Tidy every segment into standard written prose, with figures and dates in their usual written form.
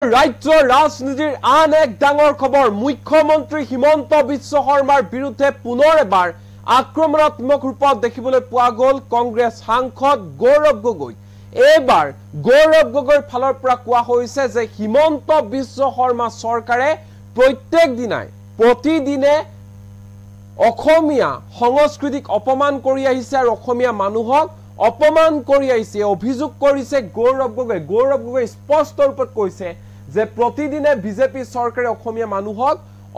ৰাজ্যৰ ৰাজনীতিৰ আন এক ডাঙৰ খবৰ মুখ্যমন্ত্ৰী হিমন্ত বিশ্ব শৰ্মাৰ বিৰুদ্ধে পুনৰ এবাৰ আক্ৰমণাত্মক ৰূপত দেখিবলৈ পোৱা গ'ল কংগ্ৰেছ সাংসদ গৌৰৱ গগৈ। এইবাৰ গৌৰৱ গগৈৰ ফালৰ পৰা কোৱা হৈছে যে হিমন্ত বিশ্ব শৰ্মা চৰকাৰে প্ৰতিদিনে অসমীয়া সংস্কৃতিক অপমান কৰি আহিছে আৰু অসমীয়া মানুহক অপমান কৰি আহিছে অভিযোগ কৰিছে গৌৰৱ গগৈ। গৌৰৱ গগৈ স্পষ্ট ৰূপত কৈছে যে প্ৰতিদিনে বিজেপি চৰকাৰে অসমীয়া মানুহক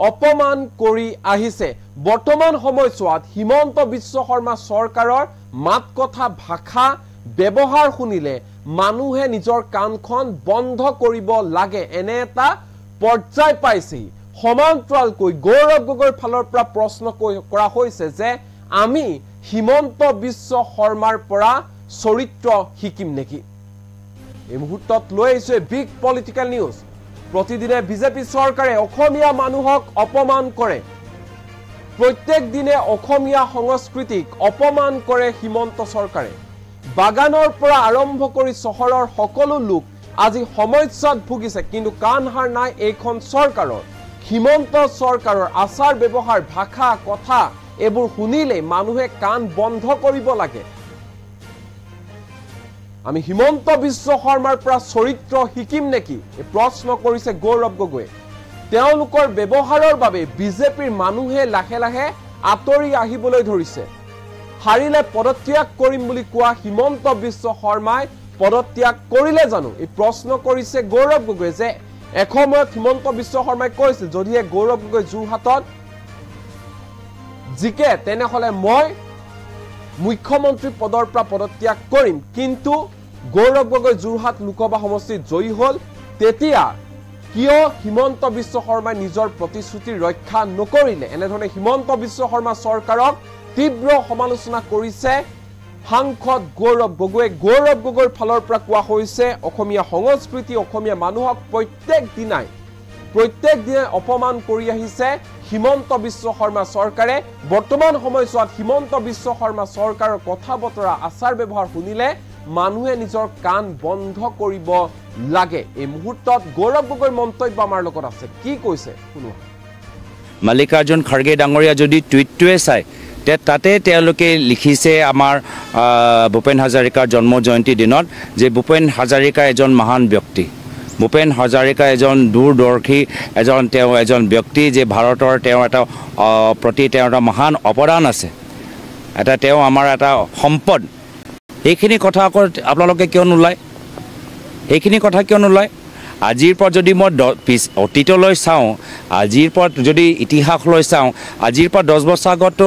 অপমান কৰি আহিছে। বৰ্তমান সময়ছোৱাত হিমন্ত বিশ্ব শৰ্মা চৰকাৰৰ মাত কথা ভাষা ব্যৱহাৰ শুনিলে মানুহে নিজৰ কাণখন বন্ধ কৰিব লাগে এনে এটা পৰ্যায় পাইছে। সমান্তৰালকৈ গৌৰৱ গগৈৰ ফালৰ পৰা প্ৰশ্ন কৰা হৈছে যে আমি হিমন্ত বিশ্ব শৰ্মাৰ পৰা চৰিত্ৰ শিকিম নেকি? এই মুহূৰ্তত লৈ আহিছে বিগ পলিটিকেল নিউজ। প্ৰতিদিনে বিজেপি চৰকাৰে অসমীয়া মানুহক অপমান কৰে, প্ৰত্যেক দিনে অসমীয়া সংস্কৃতিক অপমান কৰে হিমন্ত চৰকাৰে। বাগানৰ পৰা আৰম্ভ কৰি চহৰৰ সকলো লোক আজি সমস্যাত ভুগিছে, কিন্তু কাণসাৰ নাই এইখন চৰকাৰৰ। হিমন্ত চৰকাৰৰ আচাৰ ব্যৱহাৰ ভাষা কথা এইবোৰ শুনিলে মানুহে কাণ বন্ধ কৰিব লাগে। আমি হিমন্ত বিশ্ব শৰ্মাৰ পৰা চৰিত্ৰ শিকিম নেকি এই প্ৰশ্ন কৰিছে গৌৰৱ গগৈ। তেওঁলোকৰ ব্যৱহাৰৰ বাবে বিজেপিৰ মানুহে লাহে লাহে আঁতৰি আহিবলৈ ধৰিছে। হাৰিলে পদত্যাগ কৰিম বুলি কোৱা হিমন্ত বিশ্ব শৰ্মাই পদত্যাগ কৰিলে জানো এই প্ৰশ্ন কৰিছে গৌৰৱ গগৈ। যে এসময়ত হিমন্ত বিশ্ব শৰ্মাই কৈছিল যদিহে গৌৰৱ গগৈ যোৰহাটত জিকে তেনেহলে মই মুখ্যমন্ত্ৰী পদৰ পৰা পদত্যাগ কৰিম, কিন্তু গৌৰৱ গগৈ যোৰহাট লোকসভা সমষ্টিত জয়ী হল। তেতিয়া কিয় হিমন্ত বিশ্ব শৰ্মাই নিজৰ প্ৰতিশ্ৰুতি ৰক্ষা নকৰিলে? এনেধৰণে হিমন্ত বিশ্ব শৰ্মা চৰকাৰক তীব্ৰ সমালোচনা কৰিছে সাংসদ গৌৰৱ গগৈ। গৌৰৱ গগৈৰ ফালৰ পৰা কোৱা হৈছে অসমীয়া সংস্কৃতি অসমীয়া মানুহক প্ৰত্যেক দিনাই অপমান কৰি আহিছে হিমন্ত বিশ্ব শৰ্মা চৰকাৰে। বৰ্তমান সময়ছোৱাত হিমন্ত বিশ্ব শৰ্মা চৰকাৰৰ কথা বতৰা আচাৰ ব্যৱহাৰ শুনিলে মানুহে নিজৰ কাণ বন্ধ কৰিব লাগে। এই মুহূৰ্তত গৌৰৱ গগৈৰ মন্তব্য আমাৰ লগত আছে, কি কৈছে শুনোৱা। মাল্লিকাৰ্জুন খাৰ্গে ডাঙৰীয়া যদি টুইটটোৱে চায় তাতে তেওঁলোকে লিখিছে আমাৰ ভূপেন হাজৰিকাৰ জন্ম জয়ন্তী দিনত যে ভূপেন হাজৰিকা এজন মহান ব্যক্তি, ভূপেন হাজৰিকা এজন দূৰদৰ্শী এজন ব্যক্তি, যে ভাৰতৰ তেওঁৰ এটা প্ৰতি তেওঁৰ এটা মহান অৱদান আছে, তেওঁ আমাৰ এটা সম্পদ। এইখিনি কথা আকৌ আপোনালোকে কিয় নোলায়? এইখিনি কথা কিয় নোলায়? আজিৰ পৰা যদি মই অতীতলৈ চাওঁ, আজিৰ পৰা যদি ইতিহাসলৈ চাওঁ, আজিৰ পৰা 10 বছৰ আগতো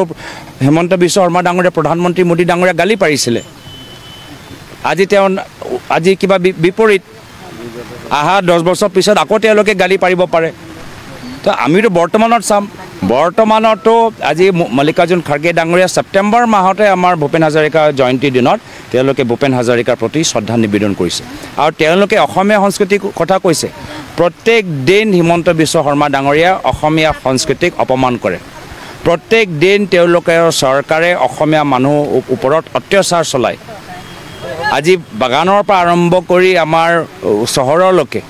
হিমন্ত বিশ্ব শৰ্মা ডাঙৰীয়া প্ৰধানমন্ত্ৰী মোদী ডাঙৰীয়া গালি পাৰিছিলে। আজি কিবা বিপৰীত আহা 10 বছৰ পিছত আকৌ তেওঁলোকে গালি পাৰিব পাৰে। তো আমিতো বৰ্তমানত চাম, বৰ্তমানতো আজি মাল্লিকাৰ্জুন খাৰ্গে ডাঙৰীয়া ছেপ্টেম্বৰ মাহতে আমাৰ ভূপেন হাজৰিকা জয়ন্তীৰ দিনত তেওঁলোকে ভূপেন হাজৰিকাৰ প্ৰতি শ্ৰদ্ধা নিবেদন কৰিছে আৰু তেওঁলোকে অসমীয়া সংস্কৃতিৰ কথা কৈছে। প্ৰত্যেক দিন হিমন্ত বিশ্ব শৰ্মা ডাঙৰীয়া অসমীয়া সংস্কৃতিক অপমান কৰে। প্ৰত্যেক দিন তেওঁলোকৰ চৰকাৰে অসমীয়া মানুহৰ ওপৰত অত্যাচাৰ চলায়। আজি বাগানৰ পৰা আৰম্ভ কৰি আমাৰ চহৰলৈকে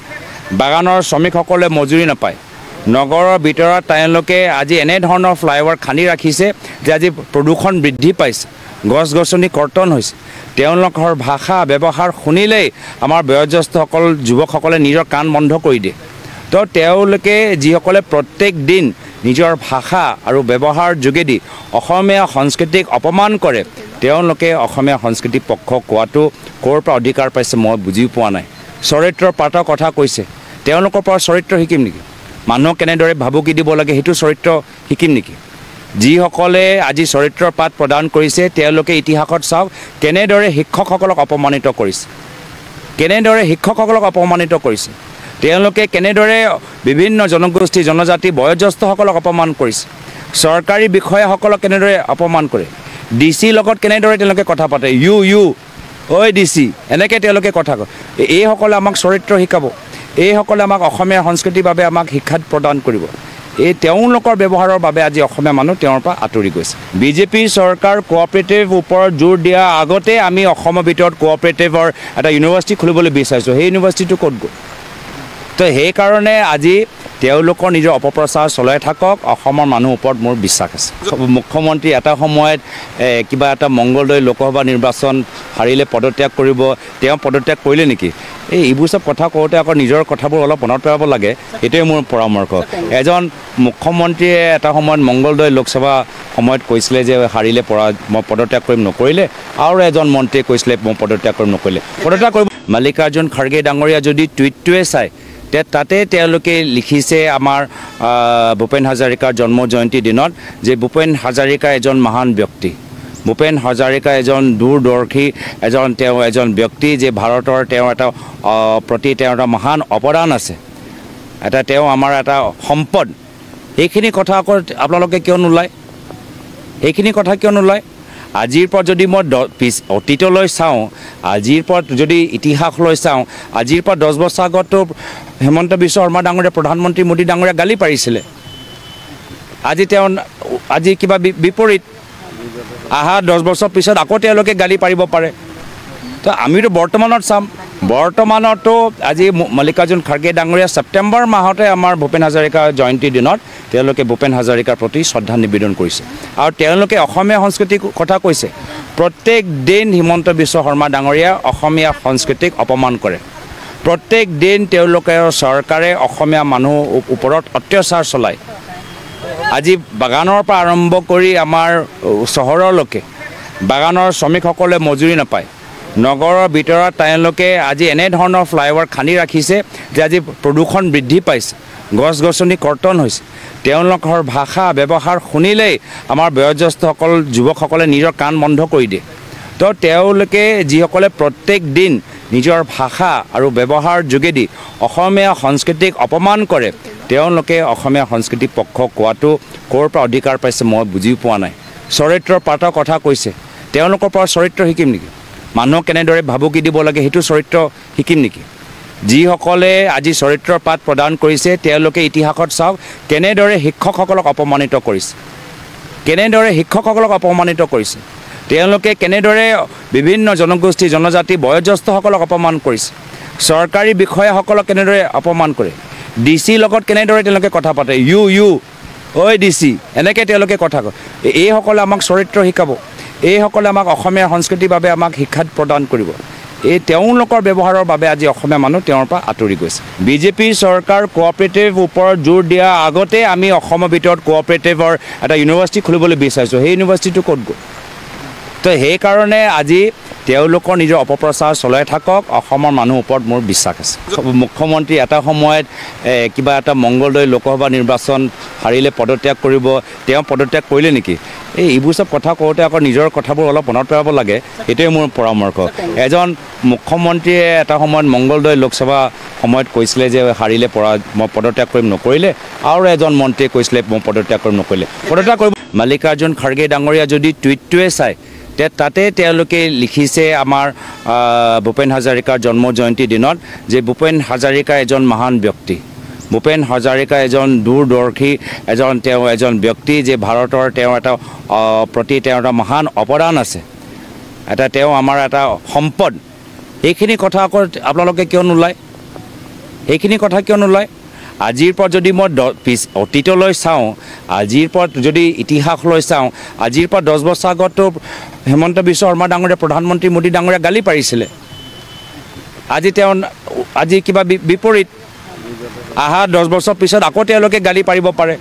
বাগানৰ শ্ৰমিকসকলে মজুৰি নাপায়। নগৰৰ ভিতৰত তেওঁলোকে আজি এনেধৰণৰ ফ্লাইঅভাৰ খান্দি ৰাখিছে যে আজি প্ৰদূষণ বৃদ্ধি পাইছে, গছ গছনি কৰ্তন হৈছে। তেওঁলোকৰ ভাষা ব্যৱহাৰ শুনিলেই আমাৰ বয়োজ্যেষ্ঠসকল যুৱকসকলে নিজৰ কাণ বন্ধ কৰি দিয়ে। তো তেওঁলোকে যিসকলে প্ৰত্যেক দিন নিজৰ ভাষা আৰু ব্যৱহাৰ যোগেদি অসমীয়া সংস্কৃতিক অপমান কৰে, তেওঁলোকে অসমীয়া সংস্কৃতিৰ পক্ষ কোৱাটো ক'ৰ পৰা অধিকাৰ পাইছে মই বুজি পোৱা নাই। চৰিত্ৰৰ পাতৰ কথা কৈছে, তেওঁলোকৰ পৰা চৰিত্ৰ শিকিম নেকি? মানুহক কেনেদৰে ভাবুকি দিব লাগে সেইটো চৰিত্ৰ শিকিম নেকি? যিসকলে আজি চৰিত্ৰৰ পাঠ প্ৰদান কৰিছে তেওঁলোকে ইতিহাসত চাওক কেনেদৰে শিক্ষকসকলক অপমানিত কৰিছে, তেওঁলোকে কেনেদৰে বিভিন্ন জনগোষ্ঠী জনজাতি বয়োজ্যেষ্ঠসকলক অপমান কৰিছে, চৰকাৰী বিষয়াসকলক কেনেদৰে অপমান কৰে, DC লগত কেনেদৰে তেওঁলোকে কথা পাতে, ঐ DC এনেকৈ তেওঁলোকে কথা কয়। এইসকলে আমাক চৰিত্ৰ শিকাব, এইসকলে আমাক অসমীয়া সংস্কৃতিৰ বাবে আমাক শিক্ষা প্ৰদান কৰিব। এই তেওঁলোকৰ ব্যৱহাৰৰ বাবে আজি অসমীয়া মানুহ তেওঁৰ পৰা আঁতৰি গৈছে। বিজেপি চৰকাৰ কোঅপাৰেটিভ ওপৰত জোৰ দিয়া আগতে আমি অসমৰ ভিতৰত কোঅপাৰেটিভৰ এটা ইউনিভাৰ্চিটি খুলিবলৈ বিচাৰিছোঁ। সেই ইউনিভাৰ্চিটিটো ক'ত গ'ল? তো সেইকাৰণে আজি তেওঁলোকৰ নিজৰ অপপ্ৰচাৰ চলাই থাকক অসমৰ মানুহৰ ওপৰত মোৰ বিশ্বাস আছে মুখ্যমন্ত্ৰী এটা সময়ত কিবা এটা মংগলদৈ লোকসভা নিৰ্বাচন হাৰিলে পদত্যাগ কৰিব তেওঁ পদত্যাগ কৰিলে নেকি এইবোৰ সব কথা কওঁতে আকৌ নিজৰ কথাবোৰ অলপ মনত পেলাব লাগে এটোৱে মোৰ পৰামৰ্শ এজন মুখ্যমন্ত্ৰীয়ে এটা সময়ত মংগলদৈ লোকসভা সময়ত কৈছিলে যে হাৰিলে মই পদত্যাগ কৰিম নকৰিলে আৰু এজন মন্ত্ৰীয়ে কৈছিলে মই পদত্যাগ কৰিম নকৰিলে পদত্যাগ কৰিব মল্লিকাৰ্জুন খাৰ্গে ডাঙৰীয়া যদি টুইটটোৱে চাই তাতে তেওঁলোকে লিখিছে আমাৰ ভূপেন হাজৰিকাৰ জন্ম জয়ন্তী দিনত যে ভূপেন হাজৰিকা এজন মহান ব্যক্তি ভূপেন হাজৰিকা এজন দূৰদৰ্শী এজন ব্যক্তি যে ভাৰতৰ তেওঁ এটা প্ৰতি তেওঁ এটা মহান অৱদান আছে তেওঁ আমাৰ এটা সম্পদ এইখিনি কথা আকৌ আপোনালোকে কিয় নোলায় এইখিনি কথা কিয় নোলায় আজিৰ পৰা যদি মই অতীতলৈ চাওঁ আজিৰ পৰা যদি ইতিহাসলৈ চাওঁ আজিৰ পৰা 10 বছৰ আগতো হেমন্ত বিশ্ব শৰ্মা ডাঙৰীয়া প্ৰধানমন্ত্ৰী মোদী ডাঙৰীয়া গালি পাৰিছিলে আজি কিবা বিপৰীত আহা 10 বছৰ পিছত আকৌ তেওঁলোকে গালি পাৰিব পাৰে তো আমিতো বৰ্তমানত চাম বৰ্তমানতো আজি মল্লিকাৰ্জুন খাৰ্গে ডাঙৰীয়া ছেপ্টেম্বৰ মাহতে আমাৰ ভূপেন হাজৰিকা জয়ন্তীৰ দিনত তেওঁলোকে ভূপেন হাজৰিকাৰ প্ৰতি শ্ৰদ্ধা নিবেদন কৰিছে আৰু তেওঁলোকে অসমীয়া সংস্কৃতিৰ কথা কৈছে প্ৰত্যেক দিন হিমন্ত বিশ্ব শৰ্মা ডাঙৰীয়া অসমীয়া সংস্কৃতিক অপমান কৰে প্ৰত্যেক দিন তেওঁলোকৰ চৰকাৰে অসমীয়া মানুহ ওপৰত অত্যাচাৰ চলায় আজি বাগানৰ পৰা আৰম্ভ কৰি আমাৰ চহৰলৈকে বাগানৰ শ্ৰমিকসকলে মজুৰি নাপায় নগৰৰ ভিতৰত তেওঁলোকে আজি এনে ধৰণৰ ফ্লাইঅভাৰ খানি ৰাখিছে যে আজি প্ৰদূষণ বৃদ্ধি পাইছে গছ গছনি কৰ্তন হৈছে তেওঁলোকৰ ভাষা ব্যৱহাৰ শুনিলেই আমাৰ বয়োজ্যেষ্ঠসকল যুৱকসকলে নিজৰ কাণ বন্ধ কৰি দিয়ে তো তেওঁলোকে যিসকলে প্ৰত্যেক দিন নিজৰ ভাষা আৰু ব্যৱহাৰ যোগেদি অসমীয়া সংস্কৃতিক অপমান কৰে তেওঁলোকে অসমীয়া সংস্কৃতিৰ পক্ষ কোৱাটো ক'ৰ পৰা অধিকাৰ পাইছে মই বুজি পোৱা নাই চৰিত্ৰৰ পাতৰ কথা কৈছে তেওঁলোকৰ পৰা চৰিত্ৰ শিকিম নেকি মানুহক কেনেদৰে ভাবুকি দিব লাগে সেইটো চৰিত্ৰ শিকিম নেকি যিসকলে আজি চৰিত্ৰৰ পাত প্ৰদান কৰিছে তেওঁলোকে ইতিহাসত চাওক কেনেদৰে শিক্ষকসকলক অপমানিত কৰিছে তেওঁলোকে কেনেদৰে বিভিন্ন জনগোষ্ঠী জনজাতি বয়োজ্যেষ্ঠসকলক অপমান কৰিছে চৰকাৰী বিষয়াসকলক কেনেদৰে অপমান কৰে ডিচি লগত কেনেদৰে তেওঁলোকে কথা পাতে ইউ ঐ ডিচি এনেকৈ তেওঁলোকে কথা কয় এইসকলে আমাক চৰিত্ৰ শিকাব এইসকলে আমাক অসমীয়া সংস্কৃতিৰ বাবে আমাক শিক্ষা প্ৰদান কৰিব এই তেওঁলোকৰ ব্যৱহাৰৰ বাবে আজি অসমীয়া মানুহ তেওঁৰ পৰা আঁতৰি গৈছে বিজেপি চৰকাৰ কোঅপাৰেটিভ ওপৰত জোৰ দিয়া আগতে আমি অসমৰ ভিতৰত কোঅপাৰেটিভৰ এটা ইউনিভাৰ্চিটি খুলিবলৈ বিচাৰিছোঁ সেই ইউনিভাৰ্চিটিটো ক'ত গ'ল তো সেইকাৰণে আজি তেওঁলোকৰ নিজৰ অপপ্ৰচাৰ চলাই থাকক অসমৰ মানুহৰ ওপৰত মোৰ বিশ্বাস আছে মুখ্যমন্ত্ৰী এটা সময়ত কিবা এটা মংগলদৈ লোকসভা নিৰ্বাচন হাৰিলে পদত্যাগ কৰিব তেওঁ পদত্যাগ কৰিলে নেকি এইবোৰ সব কথা কওঁতে আকৌ নিজৰ কথাবোৰ অলপ মনত পেলাব লাগে এটোৱে মোৰ পৰামৰ্শ এজন মুখ্যমন্ত্ৰীয়ে এটা সময়ত মংগলদৈ লোকসভা সময়ত কৈছিলে যে হাৰিলে মই পদত্যাগ কৰিম নকৰিলে আৰু এজন মন্ত্ৰীয়ে কৈছিলে মই পদত্যাগ কৰিম নকৰিলে পদত্যাগ কৰিব মল্লিকাৰ্জুন খাৰ্গে ডাঙৰীয়া যদি টুইটটোৱে চাই তাতে তেওঁলোকে লিখিছে আমাৰ ভূপেন হাজৰিকাৰ জন্ম জয়ন্তীৰ দিনত যে ভূপেন হাজৰিকা এজন মহান ব্যক্তি ভূপেন হাজৰিকা এজন দূৰদৰ্শী এজন ব্যক্তি যে ভাৰতৰ তেওঁ এটা প্ৰতি তেওঁ এটা মহান অৱদান আছে তেওঁ আমাৰ এটা সম্পদ এইখিনি কথা আকৌ আপোনালোকে কিয় নোলায় এইখিনি কথা কিয় নোলায় আজিৰ পৰা যদি মই অতীতলৈ চাওঁ আজিৰ পৰা যদি ইতিহাসলৈ চাওঁ আজিৰ পৰা 10 বছৰ আগতো হেমন্ত বিশ্ব শৰ্মা ডাঙৰীয়া প্ৰধানমন্ত্ৰী মোদী ডাঙৰীয়া গালি পাৰিছিলে আজি কিবা বিপৰীত আহা 10 বছৰ পিছত আকৌ তেওঁলোকে গালি পাৰিব পাৰে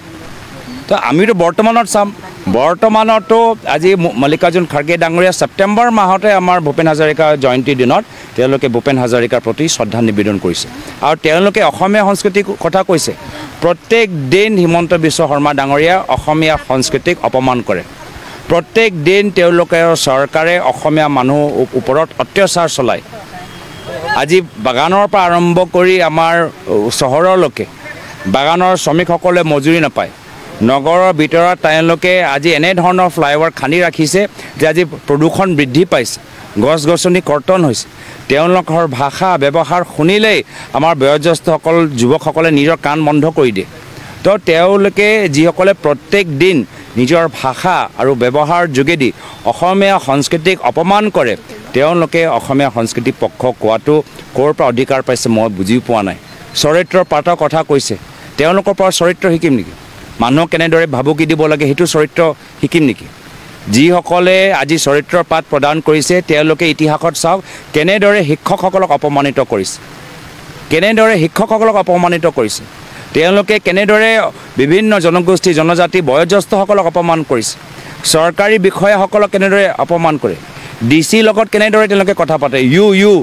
তো আমিতো বৰ্তমানত চাম বৰ্তমানতো আজি মল্লিকাৰ্জুন খাৰ্গে ডাঙৰীয়া ছেপ্টেম্বৰ মাহতে আমাৰ ভূপেন হাজৰিকা জয়ন্তীৰ দিনত তেওঁলোকে ভূপেন হাজৰিকাৰ প্ৰতি শ্ৰদ্ধা নিবেদন কৰিছে আৰু তেওঁলোকে অসমীয়া সংস্কৃতিৰ কথা কৈছে প্ৰত্যেক দিন হিমন্ত বিশ্ব শৰ্মা ডাঙৰীয়া অসমীয়া সংস্কৃতিক অপমান কৰে প্ৰত্যেক দিন তেওঁলোকৰ চৰকাৰে অসমীয়া মানুহ ওপৰত অত্যাচাৰ চলায় আজি বাগানৰ পৰা আৰম্ভ কৰি আমাৰ চহৰলৈকে বাগানৰ শ্ৰমিকসকলে মজুৰি নাপায় নগৰৰ ভিতৰত তেওঁলোকে আজি এনে ধৰণৰ ফ্লাইঅভাৰ খানি ৰাখিছে যে আজি প্ৰদূষণ বৃদ্ধি পাইছে গছ গছনি কৰ্তন হৈছে তেওঁলোকৰ ভাষা ব্যৱহাৰ শুনিলেই আমাৰ বয়োজ্যেষ্ঠসকল যুৱকসকলে নিজৰ কাণ বন্ধ কৰি দিয়ে তো তেওঁলোকে যিসকলে প্ৰত্যেক দিন নিজৰ ভাষা আৰু ব্যৱহাৰ যোগেদি অসমীয়া সংস্কৃতিক অপমান কৰে, তেওঁলোকে অসমীয়া সংস্কৃতিৰ পক্ষ কোৱাটো ক'ৰ পৰা অধিকাৰ পাইছে মই বুজি পোৱা নাই। চৰিত্ৰৰ পাতৰ কথা কৈছে তেওঁলোকৰ পৰা নিজৰ অপপ্ৰচাৰ চলাই থাকক অসমৰ মানুহৰ ওপৰত মোৰ বিশ্বাস আছে মুখ্যমন্ত্ৰী এটা সময়ত মংগলদৈ লোকসভা সময়ত কৈছিলে যে হাৰিলে পদত্যাগ কৰিব তেওঁ পদত্যাগ কৰিলে নেকি এইবোৰ সব কথা কওঁতে আকৌ নিজৰ কথাবোৰ অলপ মনত পেলাব লাগে এটোৱে মোৰ পৰামৰ্শ এজন মুখ্যমন্ত্ৰীয়ে এটা সময়ত চৰিত্ৰৰ পাতৰ কথা কৈছে তেওঁলোকৰ পৰা চৰিত্ৰ শিকিম নেকি মানুহক কেনেদৰে ভাবুকি দিব লাগে সেইটো চৰিত্ৰ শিকিম নেকি যিসকলে আজি চৰিত্ৰৰ পাত প্ৰদান কৰিছে তেওঁলোকে ইতিহাসত চাওক কেনেদৰে শিক্ষকসকলক অপমানিত কৰিছে তেওঁলোকে কেনেদৰে বিভিন্ন জনগোষ্ঠী জনজাতি বয়োজ্যেষ্ঠসকলক অপমান কৰিছে চৰকাৰী বিষয়াসকলক কেনেদৰে অপমান কৰে ডিচি লগত কেনেদৰে তেওঁলোকে কথা পাতে ইউ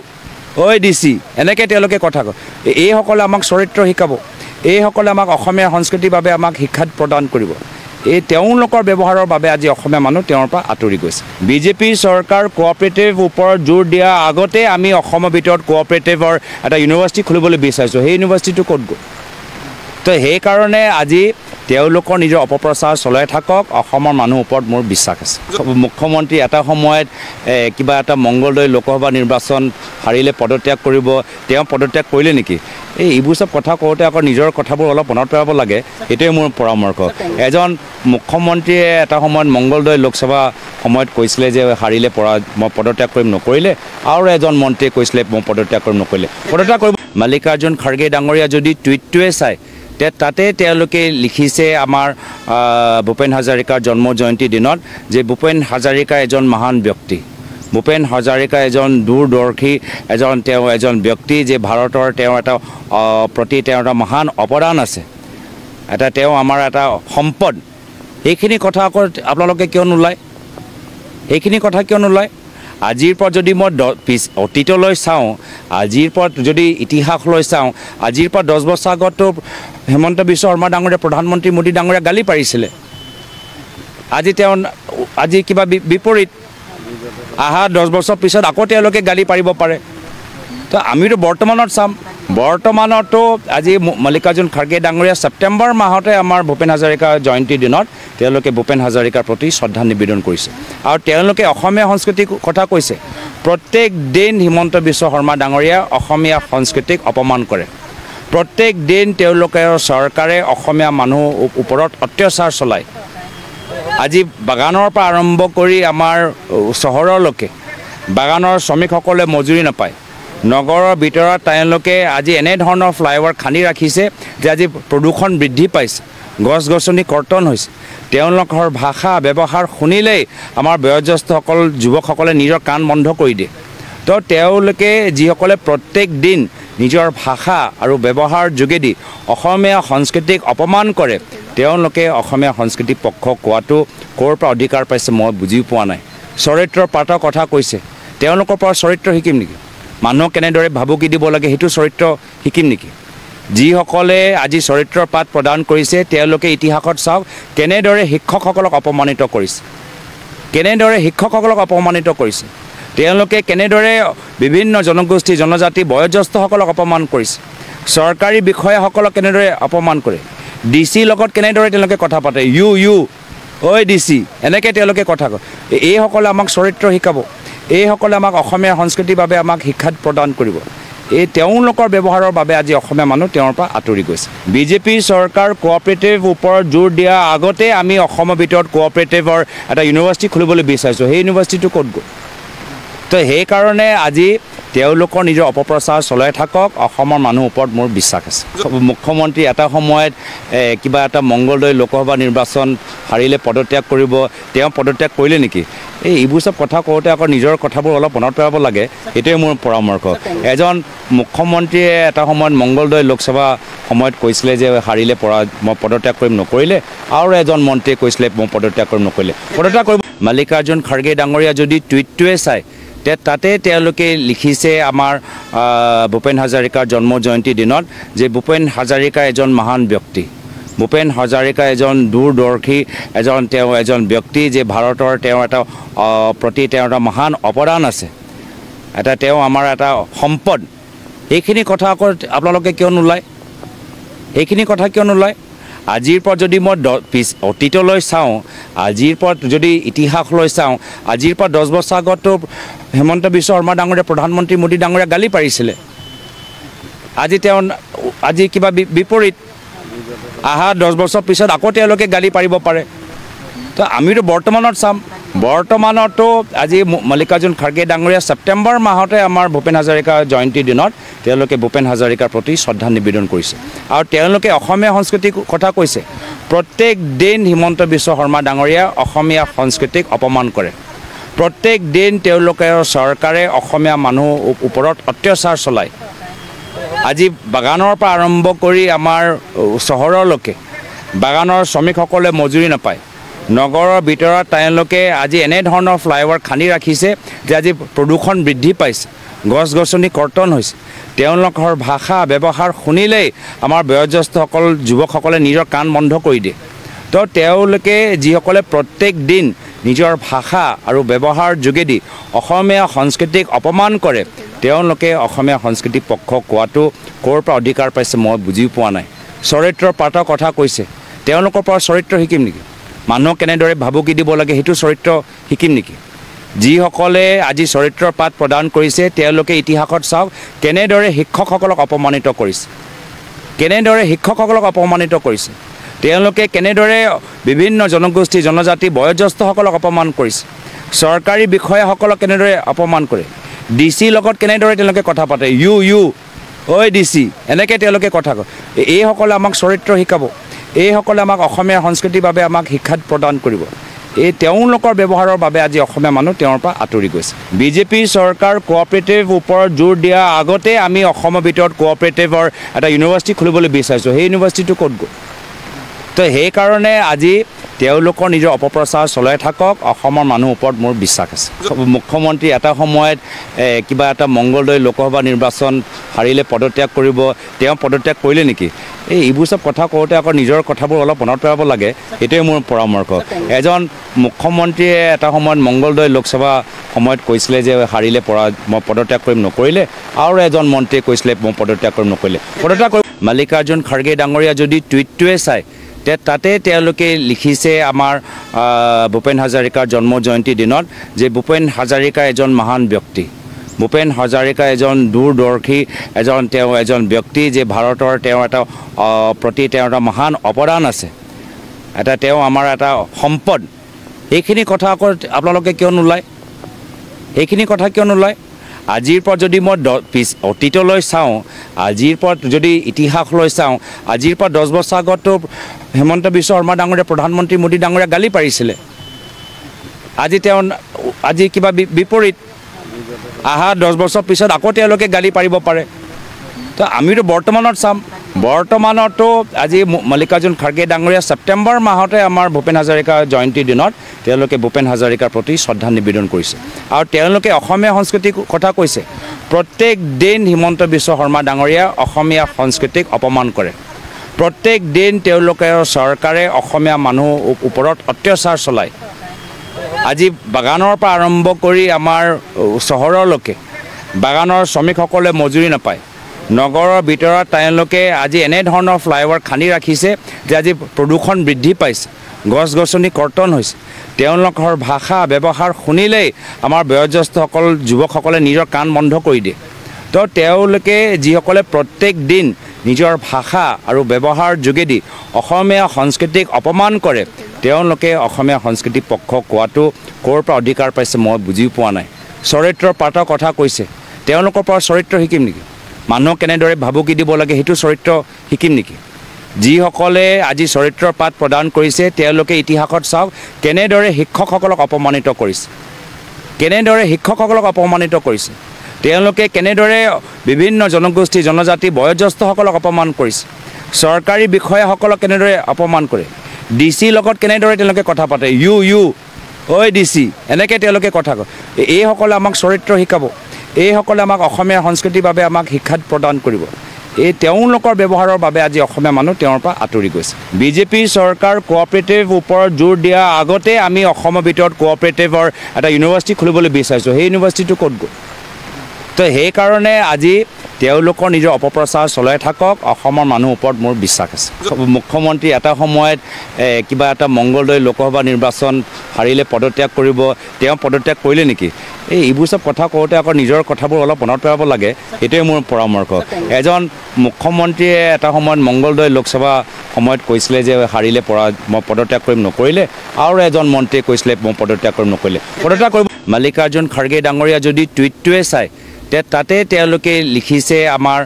ঐ ডিচি এনেকৈ তেওঁলোকে কথা কয় এইসকলে আমাক চৰিত্ৰ শিকাব এইসকলে আমাক অসমীয়া সংস্কৃতিৰ বাবে আমাক শিক্ষা প্ৰদান কৰিব এই তেওঁলোকৰ ব্যৱহাৰৰ বাবে আজি অসমীয়া মানুহ তেওঁৰ পৰা আঁতৰি গৈছে বিজেপি চৰকাৰ কোঅপাৰেটিভ ওপৰত জোৰ দিয়া আগতে আমি অসমৰ ভিতৰত কোঅপাৰেটিভৰ এটা ইউনিভাৰ্চিটি খুলিবলৈ বিচাৰিছোঁ সেই ইউনিভাৰ্চিটিটো ক'ত গ'ল তো সেইকাৰণে আজি তেওঁলোকৰ নিজৰ অপপ্ৰচাৰ চলাই থাকক অসমৰ মানুহৰ ওপৰত মোৰ বিশ্বাস আছে মুখ্যমন্ত্ৰী এটা সময়ত কিবা এটা মংগলদৈ লোকসভা নিৰ্বাচন হাৰিলে পদত্যাগ কৰিব তেওঁ পদত্যাগ কৰিলে নেকি এইবোৰ চব কথা কওঁতে আকৌ নিজৰ কথাবোৰ অলপ মনত পেলাব লাগে সেইটোৱে মোৰ পৰামৰ্শ এজন মুখ্যমন্ত্ৰীয়ে এটা সময়ত মংগলদৈ লোকসভা সময়ত কৈছিলে যে হাৰিলে মই পদত্যাগ কৰিম নকৰিলে আৰু এজন মন্ত্ৰীয়ে কৈছিলে মই পদত্যাগ কৰিম নকৰিলে পদত্যাগ কৰিব মাল্লিকাৰ্জুন খাৰ্গে ডাঙৰীয়া যদি টুইটটোৱে চায় তাতে তেওঁলোকে লিখিছে আমাৰ ভূপেন হাজৰিকাৰ জন্ম জয়ন্তী দিনত যে ভূপেন হাজৰিকা এজন মহান ব্যক্তি ভূপেন হাজৰিকা এজন দূৰদৰ্শী এজন ব্যক্তি যে ভাৰতৰ তেওঁৰ এটা প্ৰতি তেওঁৰ এটা মহান অৱদান আছে তেওঁ আমাৰ এটা সম্পদ এইখিনি কথা আকৌ আপোনালোকে কিয় নোলায় আজিৰ পৰা যদি মই অতীতলৈ চাওঁ আজিৰ পৰা যদি ইতিহাসলৈ চাওঁ আজিৰ পৰা 10 বছৰ আগতো হেমন্ত বিশ্ব শৰ্মা ডাঙৰীয়া প্ৰধানমন্ত্ৰী মোদী ডাঙৰীয়া গালি পাৰিছিলে আজি কিবা বিপৰীত আহা 10 বছৰ পিছত আকৌ তেওঁলোকে গালি পাৰিব পাৰে তো আমিতো বৰ্তমানত চাম বৰ্তমানতো আজি মাল্লিকাৰ্জুন খাৰ্গে ডাঙৰীয়া ছেপ্টেম্বৰ মাহতে আমাৰ ভূপেন হাজৰিকা জয়ন্তীৰ দিনত তেওঁলোকে ভূপেন হাজৰিকাৰ প্ৰতি শ্ৰদ্ধা নিবেদন কৰিছে আৰু তেওঁলোকে অসমীয়া সংস্কৃতিৰ কথা কৈছে প্ৰত্যেক দিন হিমন্ত বিশ্ব শৰ্মা ডাঙৰীয়া অসমীয়া সংস্কৃতিক অপমান কৰে প্ৰত্যেক দিন তেওঁলোকৰ চৰকাৰে অসমীয়া মানুহৰ ওপৰত অত্যাচাৰ চলায় আজি বাগানৰ পৰা আৰম্ভ কৰি আমাৰ চহৰলৈকে বাগানৰ শ্ৰমিকসকলে মজুৰি নাপায় নগৰৰ ভিতৰত তেওঁলোকে আজি এনেধৰণৰ ফ্লাইঅভাৰ খান্দি ৰাখিছে যে আজি প্ৰদূষণ বৃদ্ধি পাইছে গছ গছনি কৰ্তন হৈছে তেওঁলোকৰ ভাষা ব্যৱহাৰ শুনিলেই আমাৰ বয়োজ্যেষ্ঠসকল যুৱকসকলে নিজৰ কাণ বন্ধ কৰি দিয়ে তো তেওঁলোকে যিসকলে প্ৰত্যেক দিন নিজৰ ভাষা আৰু ব্যৱহাৰ যোগেদি অসমীয়া সংস্কৃতিক অপমান কৰে তেওঁলোকে অসমীয়া সংস্কৃতিৰ পক্ষ কোৱাটো ক'ৰ পৰা অধিকাৰ পাইছে মই বুজি পোৱা নাই চৰিত্ৰৰ পাতৰ কথা কৈছে তেওঁলোকৰ পৰা চৰিত্ৰ শিকিম নেকি মানুহক কেনেদৰে ভাবুকি দিব লাগে সেইটো চৰিত্ৰ শিকিম নেকি যিসকলে আজি চৰিত্ৰৰ পাত প্ৰদান কৰিছে তেওঁলোকে ইতিহাসত চাওক কেনেদৰে শিক্ষকসকলক অপমানিত কৰিছে তেওঁলোকে কেনেদৰে বিভিন্ন জনগোষ্ঠী জনজাতি বয়োজ্যেষ্ঠসকলক অপমান কৰিছে চৰকাৰী বিষয়াসকলক কেনেদৰে অপমান কৰে ডিচি লগত কেনেদৰে তেওঁলোকে কথা পাতে ইউ ঐ ডিচি এনেকৈ তেওঁলোকে কথা কয় এইসকলে আমাক চৰিত্ৰ শিকাব এইসকলে আমাক অসমীয়া সংস্কৃতিৰ বাবে আমাক শিক্ষা প্ৰদান কৰিব এই তেওঁলোকৰ ব্যৱহাৰৰ বাবে আজি অসমীয়া মানুহ তেওঁৰ পৰা আঁতৰি গৈছে বিজেপি চৰকাৰ কোঅপাৰেটিভ ওপৰত জোৰ দিয়া আগতে আমি অসমৰ ভিতৰত কোঅপাৰেটিভৰ এটা ইউনিভাৰ্চিটি খুলিবলৈ বিচাৰিছোঁ সেই ইউনিভাৰ্চিটিটো ক'ত গ'ল তো সেইকাৰণে আজি তেওঁলোকৰ নিজৰ অপপ্ৰচাৰ চলাই থাকক অসমৰ মানুহৰ ওপৰত মোৰ বিশ্বাস আছে মুখ্যমন্ত্ৰী এটা সময়ত কিবা এটা মংগলদৈ লোকসভা নিৰ্বাচন হাৰিলে পদত্যাগ কৰিব তেওঁ পদত্যাগ কৰিলে নেকি এইবোৰ চব কথা কওঁতে আকৌ নিজৰ কথাবোৰ অলপ মনত পেলাব লাগে সেইটোৱে মোৰ পৰামৰ্শ এজন মুখ্যমন্ত্ৰীয়ে এটা সময়ত মংগলদৈ লোকসভা সময়ত কৈছিলে যে হাৰিলে মই পদত্যাগ কৰিম নকৰিলে আৰু এজন মন্ত্ৰীয়ে কৈছিলে মই পদত্যাগ কৰিম নকৰিলে পদত্যাগ কৰিব মাল্লিকাৰ্জুন খাৰ্গে ডাঙৰীয়া যদি টুইটটোৱে চায় তাতে তেওঁলোকে লিখিছে আমাৰ ভূপেন হাজৰিকাৰ জন্ম জয়ন্তীৰ দিনত যে ভূপেন হাজৰিকা এজন মহান ব্যক্তি ভূপেন হাজৰিকা এজন দূৰদৰ্শী এজন ব্যক্তি যে ভাৰতৰ তেওঁৰ এটা প্ৰতি তেওঁৰ এটা মহান অৱদান আছে তেওঁ আমাৰ এটা সম্পদ এইখিনি কথা আকৌ আপোনালোকে কিয় নোলায় আজিৰ পৰা যদি মই অতীতলৈ চাওঁ আজিৰ পৰা যদি ইতিহাসলৈ চাওঁ আজিৰ পৰা 10 বছৰ আগতো হেমন্ত বিশ্ব শৰ্মা ডাঙৰীয়া প্ৰধানমন্ত্ৰী মোদী ডাঙৰীয়া গালি পাৰিছিলে আজি কিবা বিপৰীত আহা 10 বছৰ পিছত আকৌ তেওঁলোকে গালি পাৰিব পাৰে তো আমিতো বৰ্তমানত চাম বৰ্তমানতো আজি মল্লিকাৰ্জুন খাৰ্গে ডাঙৰীয়া ছেপ্টেম্বৰ মাহতে আমাৰ ভূপেন হাজৰিকা জয়ন্তীৰ দিনত তেওঁলোকে ভূপেন হাজৰিকাৰ প্ৰতি শ্ৰদ্ধা নিবেদন কৰিছে আৰু তেওঁলোকে অসমীয়া সংস্কৃতিৰ কথা কৈছে প্ৰত্যেক দিন হিমন্ত বিশ্ব শৰ্মা ডাঙৰীয়া অসমীয়া সংস্কৃতিক অপমান কৰে প্ৰত্যেক দিন তেওঁলোকৰ চৰকাৰে অসমীয়া মানুহ ওপৰত অত্যাচাৰ চলায় আজি বাগানৰ পৰা আৰম্ভ কৰি আমাৰ চহৰলৈকে বাগানৰ শ্ৰমিকসকলে মজুৰি নাপায় নগৰৰ ভিতৰত তেওঁলোকে আজি এনেধৰণৰ ফ্লাইঅভাৰ খান্দি ৰাখিছে যে আজি প্ৰদূষণ বৃদ্ধি পাইছে গছ গছনি কৰ্তন হৈছে তেওঁলোকৰ ভাষা ব্যৱহাৰ শুনিলেই আমাৰ বয়োজ্যেষ্ঠসকল যুৱকসকলে নিজৰ কাণ বন্ধ কৰি দিয়ে তো তেওঁলোকে যিসকলে প্ৰত্যেক দিন নিজৰ ভাষা আৰু ব্যৱহাৰ যোগেদি অসমীয়া সংস্কৃতিক অপমান কৰে তেওঁলোকে অসমীয়া সংস্কৃতিক পক্ষ কোৱাটো ক'ৰ পৰা অধিকাৰ পাইছে মই বুজি পোৱা নাই চৰিত্ৰৰ পাতৰ কথা কৈছে তেওঁলোকৰ পৰা চৰিত্ৰ শিকিম নেকি মানুহক কেনেদৰে ভাবুকি দিব লাগে সেইটো চৰিত্ৰ শিকিম নেকি যিসকলে আজি চৰিত্ৰৰ পাত প্ৰদান কৰিছে তেওঁলোকে ইতিহাসত চাওক কেনেদৰে শিক্ষকসকলক অপমানিত কৰিছে তেওঁলোকে কেনেদৰে বিভিন্ন জনগোষ্ঠী জনজাতি বয়োজ্যেষ্ঠসকলক অপমান কৰিছে চৰকাৰী বিষয়াসকলক কেনেদৰে অপমান কৰে DC লগত কেনেদৰে তেওঁলোকে কথা পাতে ইউ ঐ DC এনেকৈ তেওঁলোকে কথা কয় এইসকলে আমাক চৰিত্ৰ শিকাব এইসকলে আমাক অসমীয়া সংস্কৃতিৰ বাবে আমাক শিক্ষা প্ৰদান কৰিব এই তেওঁলোকৰ ব্যৱহাৰৰ বাবে আজি অসমীয়া মানুহ তেওঁৰ পৰা আঁতৰি গৈছে বিজেপি চৰকাৰ কোঅপাৰেটিভ ওপৰত জোৰ দিয়া আগতে আমি অসমৰ ভিতৰত কোঅপাৰেটিভৰ এটা ইউনিভাৰ্চিটি খুলিবলৈ বিচাৰিছোঁ সেই ইউনিভাৰ্চিটিটো ক'ত গ'ল তো সেইকাৰণে আজি তেওঁলোকৰ নিজৰ অপপ্ৰচাৰ চলাই থাকক অসমৰ মানুহৰ ওপৰত মোৰ বিশ্বাস আছে মুখ্যমন্ত্ৰী এটা সময়ত কিবা এটা মংগলদৈ লোকসভা নিৰ্বাচন হাৰিলে পদত্যাগ কৰিব তেওঁ পদত্যাগ কৰিলে নেকি এইবোৰ চব কথা কওঁতে আকৌ নিজৰ কথাবোৰ অলপ মনত পেলাব লাগে এইটোৱে মোৰ পৰামৰ্শ এজন মুখ্যমন্ত্ৰীয়ে এটা সময়ত মংগলদৈ লোকসভা সময়ত কৈছিলে যে হাৰিলে মই পদত্যাগ কৰিম নকৰিলে আৰু এজন মন্ত্ৰীয়ে কৈছিলে মই পদত্যাগ কৰিম নকৰিলে পদত্যাগ কৰিম মল্লিকাৰ্জুন খাৰ্গে ডাঙৰীয়া যদি টুইটটোৱে চায় তাতে তেওঁলোকে লিখিছে আমাৰ ভূপেন হাজৰিকাৰ জন্ম জয়ন্তীৰ দিনত যে ভূপেন হাজৰিকা এজন মহান ব্যক্তি ভূপেন হাজৰিকা এজন দূৰদৰ্শী এজন ব্যক্তি যে ভাৰতৰ তেওঁৰ এটা প্ৰতি তেওঁৰ এটা মহান অৱদান আছে তেওঁ আমাৰ এটা সম্পদ এইখিনি কথা আকৌ আপোনালোকে কিয় নোলায় এইখিনি কথা কিয় নোলায় আজিৰ পৰা যদি মই অতীতলৈ চাওঁ আজিৰ পৰা যদি ইতিহাসলৈ চাওঁ আজিৰ পৰা 10 বছৰ আগতো হিমন্ত বিশ্ব শৰ্মা ডাঙৰীয়া প্ৰধানমন্ত্ৰী মোদী ডাঙৰীয়া গালি পাৰিছিলে আজি কিবা বিপৰীত আহা 10 বছৰ পিছত আকৌ তেওঁলোকে গালি পাৰিব পাৰে তো আমিতো বৰ্তমানত চাম বৰ্তমানতো আজি মল্লিকাৰ্জুন খাৰ্গে ডাঙৰীয়া ছেপ্টেম্বৰ মাহতে আমাৰ ভূপেন হাজৰিকা জয়ন্তীৰ দিনত তেওঁলোকে ভূপেন হাজৰিকাৰ প্ৰতি শ্ৰদ্ধা নিবেদন কৰিছে আৰু তেওঁলোকে অসমীয়া সংস্কৃতিৰ কথা কৈছে প্ৰত্যেক দিন হিমন্ত বিশ্ব শৰ্মা ডাঙৰীয়া অসমীয়া সংস্কৃতিক অপমান কৰে প্ৰত্যেক দিন তেওঁলোকৰ চৰকাৰে অসমীয়া মানুহ ওপৰত অত্যাচাৰ চলায় আজি বাগানৰ পৰা আৰম্ভ কৰি আমাৰ চহৰলৈকে বাগানৰ শ্ৰমিকসকলে মজুৰি নাপায় নগৰৰ ভিতৰত তেওঁলোকে আজি এনেধৰণৰ ফ্লাইঅভাৰ খান্দি ৰাখিছে যে আজি প্ৰদূষণ বৃদ্ধি পাইছে গছ গছনি কৰ্তন হৈছে তেওঁলোকৰ ভাষা ব্যৱহাৰ শুনিলেই আমাৰ বয়োজ্যেষ্ঠসকল যুৱকসকলে নিজৰ কাণ বন্ধ কৰি দিয়ে তো তেওঁলোকে যিসকলে প্ৰত্যেক দিন নিজৰ ভাষা আৰু ব্যৱহাৰ যোগেদি অসমীয়া সংস্কৃতিক অপমান কৰে তেওঁলোকে অসমীয়া সংস্কৃতিক পক্ষ কোৱাটো ক'ৰ পৰা অধিকাৰ পাইছে মই বুজি পোৱা নাই চৰিত্ৰৰ পাতৰ কথা কৈছে তেওঁলোকৰ পৰা চৰিত্ৰ শিকিম নেকি মানুহক কেনেদৰে ভাবুকি দিব লাগে সেইটো চৰিত্ৰ শিকিম নেকি যিসকলে আজি চৰিত্ৰৰ পাত প্ৰদান কৰিছে তেওঁলোকে ইতিহাসত চাওক কেনেদৰে শিক্ষকসকলক অপমানিত কৰিছে তেওঁলোকে কেনেদৰে বিভিন্ন জনগোষ্ঠী জনজাতি বয়োজ্যেষ্ঠসকলক অপমান কৰিছে চৰকাৰী বিষয়াসকলক কেনেদৰে অপমান কৰে DC লগত কেনেদৰে তেওঁলোকে কথা পাতে ইউ ঐ DC এনেকৈ তেওঁলোকে কথা কয় এইসকলে আমাক চৰিত্ৰ শিকাব এইসকলে আমাক অসমীয়া সংস্কৃতিৰ বাবে আমাক শিক্ষা প্ৰদান কৰিব তেওঁলোকৰ ব্যৱহাৰৰ বাবে আজি অসমীয়া মানুহ তেওঁৰ পৰা আঁতৰি গৈছে বিজেপি চৰকাৰ কোঅপাৰেটিভ ওপৰত জোৰ দিয়া আগতে আমি অসমৰ ভিতৰত কোঅপাৰেটিভৰ এটা ইউনিভাৰ্চিটি খুলিবলৈ বিচাৰিছোঁ সেই ইউনিভাৰ্চিটিটো ক'ত গ'ল তো সেইকাৰণে আজি তেওঁলোকৰ নিজৰ অপপ্ৰচাৰ চলাই থাকক অসমৰ মানুহৰ ওপৰত মোৰ বিশ্বাস আছে মুখ্যমন্ত্ৰী এটা সময়ত কিবা এটা মংগলদৈ লোকসভা নিৰ্বাচন হাৰিলে পদত্যাগ কৰিব তেওঁ পদত্যাগ কৰিলে নেকি এইবোৰ সব কথা কওঁতে আকৌ নিজৰ কথাবোৰ অলপ মনত পেলাব লাগে এইটোৱে মোৰ পৰামৰ্শ এজন মুখ্যমন্ত্ৰীয়ে এটা সময়ত মংগলদৈ লোকসভা সময়ত কৈছিলে যে হাৰিলে মই পদত্যাগ কৰিম নকৰিলে আৰু এজন মন্ত্ৰীয়ে কৈছিলে মই পদত্যাগ কৰিম নকৰিলে পদত্যাগ কৰিব মাল্লিকাৰ্জুন খাৰ্গে ডাঙৰীয়া যদি টুইটটোৱে চাই তাতে তেওঁলোকে লিখিছে আমাৰ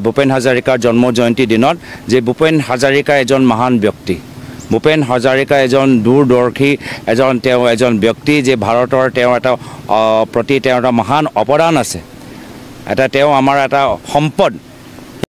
ভূপেন হাজৰিকাৰ জন্ম জয়ন্তীৰ দিনত যে ভূপেন হাজৰিকা এজন মহান ব্যক্তি ভূপেন হাজৰিকা এজন দূৰদৰ্শী এজন ব্যক্তি যে ভাৰতৰ তেওঁ এটা মহান অৱদান আছে তেওঁ আমাৰ এটা সম্পদ